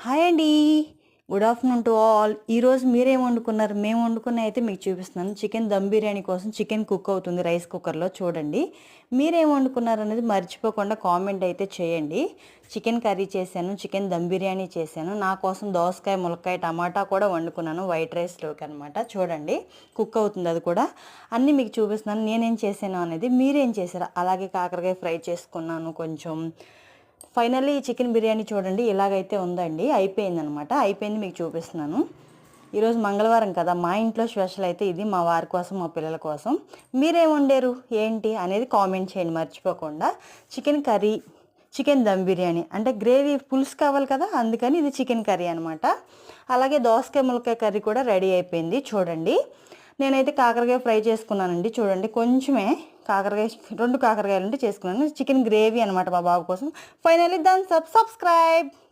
Hi అండి. Good afternoon to all. ఈరోజు మీరేం వండుకున్నారు? మేము వండుకున్న అయితే మీకు చూపిస్తున్నాను. చికెన్ దమ్ బిర్యానీ కోసం చికెన్ కుక్ అవుతుంది రైస్ కుక్కర్లో, చూడండి. మీరేం వండుకున్నారు అనేది మర్చిపోకుండా కామెంట్ అయితే చేయండి. చికెన్ కర్రీ చేశాను, చికెన్ దమ్ బిర్యానీ చేశాను. నా కోసం దోసకాయ, ములక్కాయ, టమాటా కూడా వండుకున్నాను వైట్ రైస్లోకి అనమాట. చూడండి, కుక్ అవుతుంది అది కూడా. అన్నీ మీకు చూపిస్తున్నాను నేనేం చేశాను అనేది. మీరేం చేశారు? అలాగే కాకరకాయ ఫ్రై చేసుకున్నాను కొంచెం. ఫైనల్లీ చికెన్ బిర్యానీ చూడండి ఇలాగైతే ఉందండి. అయిపోయిందనమాట. అయిపోయింది, మీకు చూపిస్తున్నాను. ఈరోజు మంగళవారం కదా, మా ఇంట్లో స్పెషల్ అయితే ఇది, మా వారి కోసం, మా పిల్లల కోసం. మీరేం వండారు ఏంటి అనేది కామెంట్ చేయండి మర్చిపోకుండా. Chicken curry, chicken dum biryani అంటే గ్రేవీ పులుసు కావాలి కదా, అందుకని ఇది చికెన్ కర్రీ అనమాట. అలాగే దోసకాయ ములక్కాయ కర్రీ కూడా రెడీ అయిపోయింది చూడండి. నేనైతే కాకరకాయ ఫ్రై చేసుకున్నానండి. చూడండి, కొంచెమే కాకరకాయ, 2 కాకరకాయలు ఉంటే చేసుకున్నాను. చికెన్ గ్రేవీ అనమాట మా బాబు కోసం. Finally thumbs up, subscribe.